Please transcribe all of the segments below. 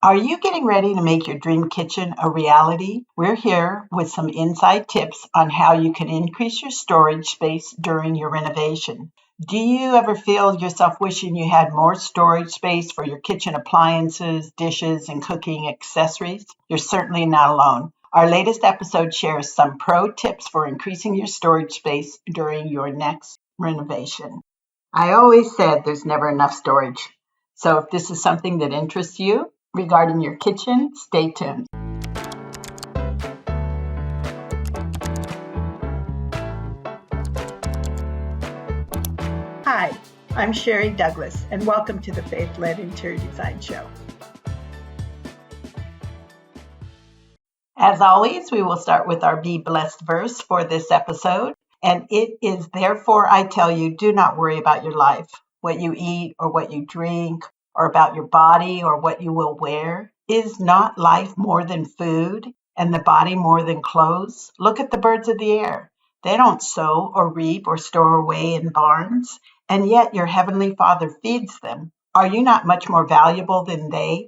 Are you getting ready to make your dream kitchen a reality? We're here with some inside tips on how you can increase your storage space during your renovation. Do you ever feel yourself wishing you had more storage space for your kitchen appliances, dishes, and cooking accessories? You're certainly not alone. Our latest episode shares some pro tips for increasing your storage space during your next renovation. I always said there's never enough storage. So if this is something that interests you regarding your kitchen, stay tuned. Hi, I'm Sherry Douglas, and welcome to the Faith-Led Interior Design Show. As always, we will start with our Be Blessed verse for this episode, and it is, "Therefore I tell you, do not worry about your life, what you eat or what you drink, or about your body or what you will wear. Is not life more than food, and the body more than clothes? Look at the birds of the air. They don't sow or reap or store away in barns, and yet your heavenly Father feeds them. Are you not much more valuable than they?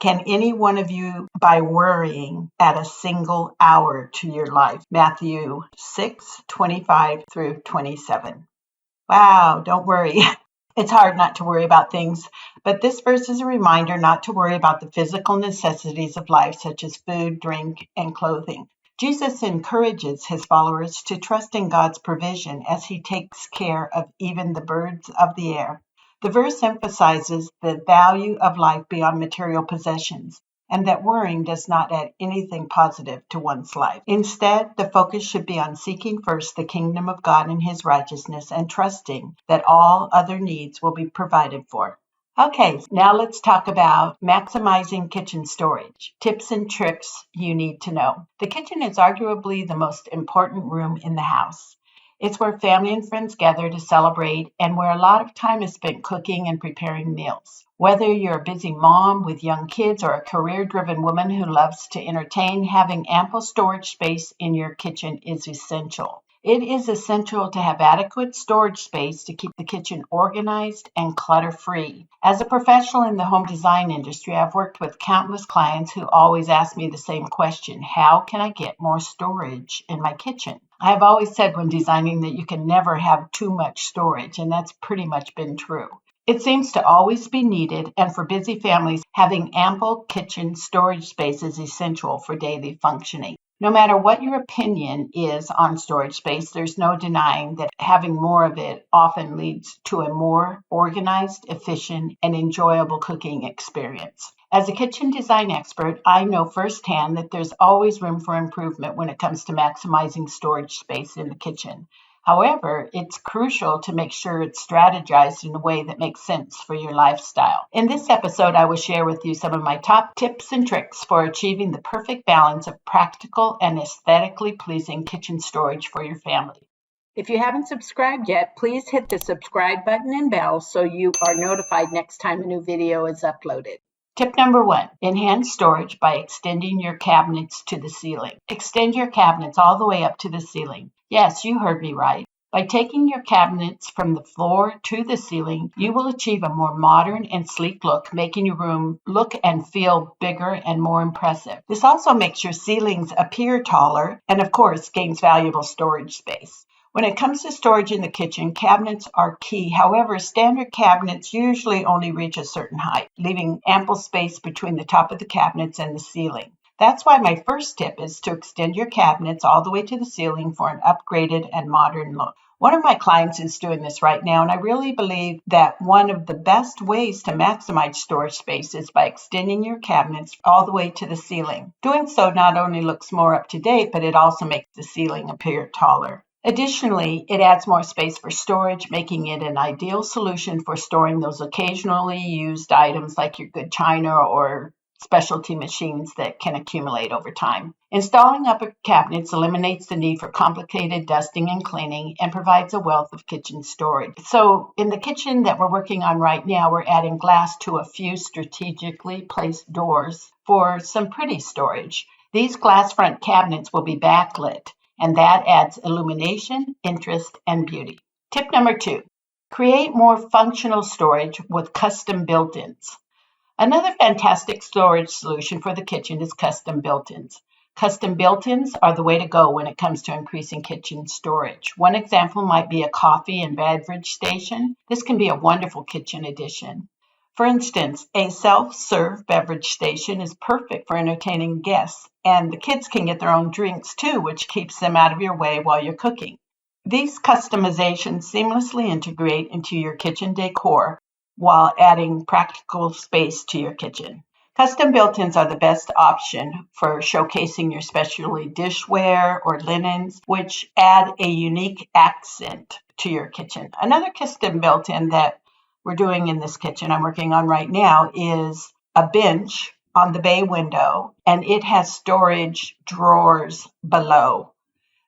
Can any one of you, by worrying, add a single hour to your life?" Matthew 6:25 through 27. Wow, don't worry. It's hard not to worry about things, but this verse is a reminder not to worry about the physical necessities of life, such as food, drink, and clothing. Jesus encourages his followers to trust in God's provision as he takes care of even the birds of the air. The verse emphasizes the value of life beyond material possessions, and that worrying does not add anything positive to one's life. Instead, the focus should be on seeking first the kingdom of God and his righteousness and trusting that all other needs will be provided for. Okay, now let's talk about maximizing kitchen storage. Tips and tricks you need to know. The kitchen is arguably the most important room in the house. It's where family and friends gather to celebrate and where a lot of time is spent cooking and preparing meals. Whether you're a busy mom with young kids or a career-driven woman who loves to entertain, having ample storage space in your kitchen is essential. It is essential to have adequate storage space to keep the kitchen organized and clutter-free. As a professional in the home design industry, I've worked with countless clients who always ask me the same question: how can I get more storage in my kitchen? I have always said when designing that you can never have too much storage, and that's pretty much been true. It seems to always be needed, and for busy families, having ample kitchen storage space is essential for daily functioning. No matter what your opinion is on storage space, there's no denying that having more of it often leads to a more organized, efficient, and enjoyable cooking experience. As a kitchen design expert, I know firsthand that there's always room for improvement when it comes to maximizing storage space in the kitchen. However, it's crucial to make sure it's strategized in a way that makes sense for your lifestyle. In this episode, I will share with you some of my top tips and tricks for achieving the perfect balance of practical and aesthetically pleasing kitchen storage for your family. If you haven't subscribed yet, please hit the subscribe button and bell so you are notified next time a new video is uploaded. Tip number 1, enhance storage by extending your cabinets to the ceiling. Extend your cabinets all the way up to the ceiling. Yes, you heard me right. By taking your cabinets from the floor to the ceiling, you will achieve a more modern and sleek look, making your room look and feel bigger and more impressive. This also makes your ceilings appear taller and, of course, gains valuable storage space. When it comes to storage in the kitchen, cabinets are key. However, standard cabinets usually only reach a certain height, leaving ample space between the top of the cabinets and the ceiling. That's why my first tip is to extend your cabinets all the way to the ceiling for an upgraded and modern look. One of my clients is doing this right now, and I really believe that one of the best ways to maximize storage space is by extending your cabinets all the way to the ceiling. Doing so not only looks more up to date, but it also makes the ceiling appear taller. Additionally, it adds more space for storage, making it an ideal solution for storing those occasionally used items like your good china or specialty machines that can accumulate over time. Installing upper cabinets eliminates the need for complicated dusting and cleaning and provides a wealth of kitchen storage. So in the kitchen that we're working on right now, we're adding glass to a few strategically placed doors for some pretty storage. These glass front cabinets will be backlit, and that adds illumination, interest, and beauty. Tip number 2, create more functional storage with custom built-ins. Another fantastic storage solution for the kitchen is custom built-ins. Custom built-ins are the way to go when it comes to increasing kitchen storage. One example might be a coffee and beverage station. This can be a wonderful kitchen addition. For instance, a self-serve beverage station is perfect for entertaining guests, and the kids can get their own drinks too, which keeps them out of your way while you're cooking. These customizations seamlessly integrate into your kitchen decor while adding practical space to your kitchen. Custom built-ins are the best option for showcasing your specialty dishware or linens, which add a unique accent to your kitchen. Another custom built-in that we're doing in this kitchen I'm working on right now is a bench on the bay window, and it has storage drawers below.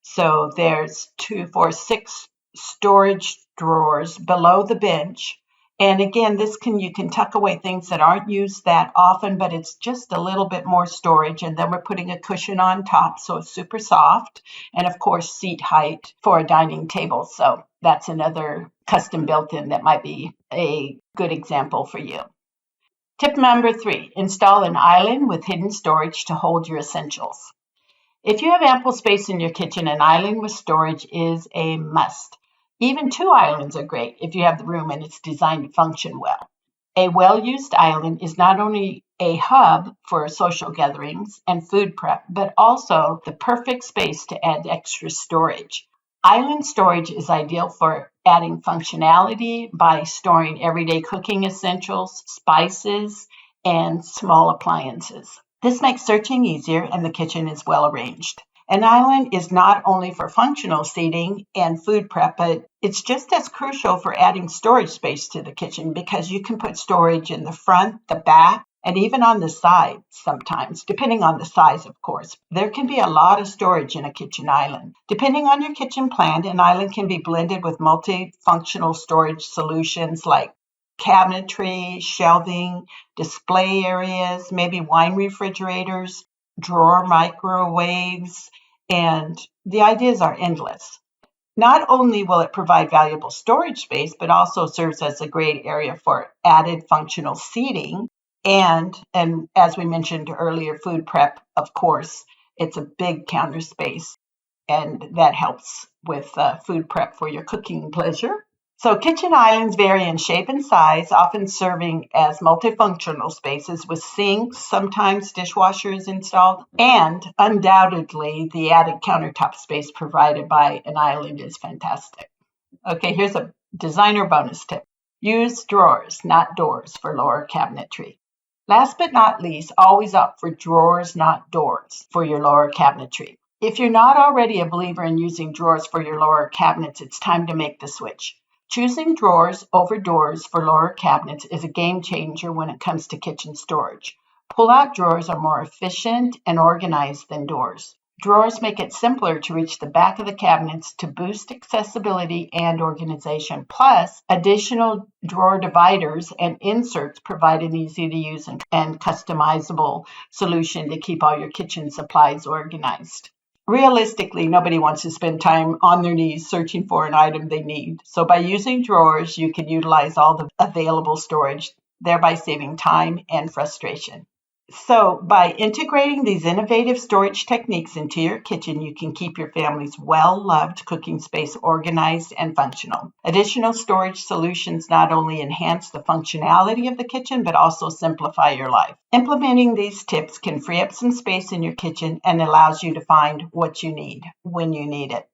So there's 6 storage drawers below the bench. And again, you can tuck away things that aren't used that often, but it's just a little bit more storage. And then we're putting a cushion on top, so it's super soft. And of course, seat height for a dining table. So that's another custom built-in that might be a good example for you. Tip number 3, install an island with hidden storage to hold your essentials. If you have ample space in your kitchen, an island with storage is a must. Even 2 islands are great if you have the room and it's designed to function well. A well-used island is not only a hub for social gatherings and food prep, but also the perfect space to add extra storage. Island storage is ideal for adding functionality by storing everyday cooking essentials, spices, and small appliances. This makes searching easier and the kitchen is well arranged. An island is not only for functional seating and food prep, but it's just as crucial for adding storage space to the kitchen because you can put storage in the front, the back, and even on the sides sometimes, depending on the size, of course. There can be a lot of storage in a kitchen island. Depending on your kitchen plan, an island can be blended with multifunctional storage solutions like cabinetry, shelving, display areas, maybe wine refrigerators, drawer microwaves, and the ideas are endless. Not only will it provide valuable storage space, but also serves as a great area for added functional seating. And as we mentioned earlier, food prep, of course, it's a big counter space, and that helps with food prep for your cooking pleasure. So kitchen islands vary in shape and size, often serving as multifunctional spaces with sinks, sometimes dishwashers installed, and undoubtedly the added countertop space provided by an island is fantastic. Okay, here's a designer bonus tip. Use drawers, not doors, for lower cabinetry. Last but not least, always opt for drawers, not doors, for your lower cabinetry. If you're not already a believer in using drawers for your lower cabinets, it's time to make the switch. Choosing drawers over doors for lower cabinets is a game changer when it comes to kitchen storage. Pull-out drawers are more efficient and organized than doors. Drawers make it simpler to reach the back of the cabinets to boost accessibility and organization. Plus, additional drawer dividers and inserts provide an easy-to-use and customizable solution to keep all your kitchen supplies organized. Realistically, nobody wants to spend time on their knees searching for an item they need. So by using drawers, you can utilize all the available storage, thereby saving time and frustration. So by integrating these innovative storage techniques into your kitchen, you can keep your family's well-loved cooking space organized and functional. Additional storage solutions not only enhance the functionality of the kitchen, but also simplify your life. Implementing these tips can free up some space in your kitchen and allows you to find what you need when you need it.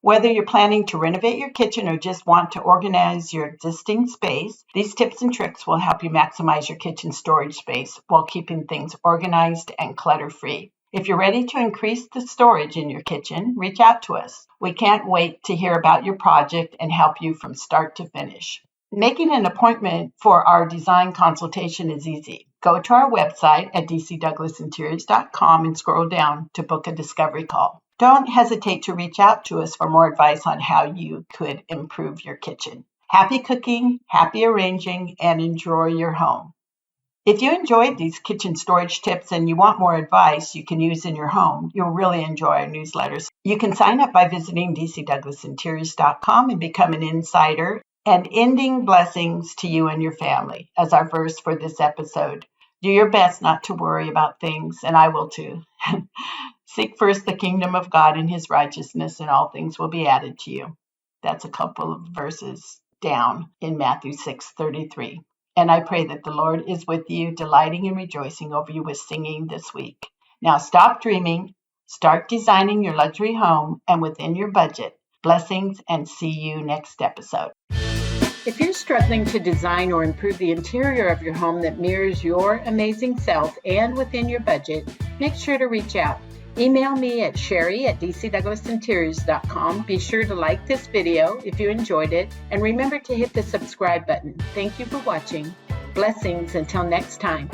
Whether you're planning to renovate your kitchen or just want to organize your existing space, these tips and tricks will help you maximize your kitchen storage space while keeping things organized and clutter-free. If you're ready to increase the storage in your kitchen, reach out to us. We can't wait to hear about your project and help you from start to finish. Making an appointment for our design consultation is easy. Go to our website at dcdouglasinteriors.com and scroll down to book a discovery call. Don't hesitate to reach out to us for more advice on how you could improve your kitchen. Happy cooking, happy arranging, and enjoy your home. If you enjoyed these kitchen storage tips and you want more advice you can use in your home, you'll really enjoy our newsletters. You can sign up by visiting dcdouglasinteriors.com and become an insider. And ending blessings to you and your family as our verse for this episode. Do your best not to worry about things, and I will too. Seek first the kingdom of God and his righteousness, and all things will be added to you. That's a couple of verses down in Matthew 6:33. And I pray that the Lord is with you, delighting and rejoicing over you with singing this week. Now stop dreaming, start designing your luxury home and within your budget. Blessings, and see you next episode. If you're struggling to design or improve the interior of your home that mirrors your amazing self and within your budget, make sure to reach out. Email me at sherry@dcdouglasinteriors.com. Be sure to like this video if you enjoyed it, and remember to hit the subscribe button. Thank you for watching. Blessings until next time.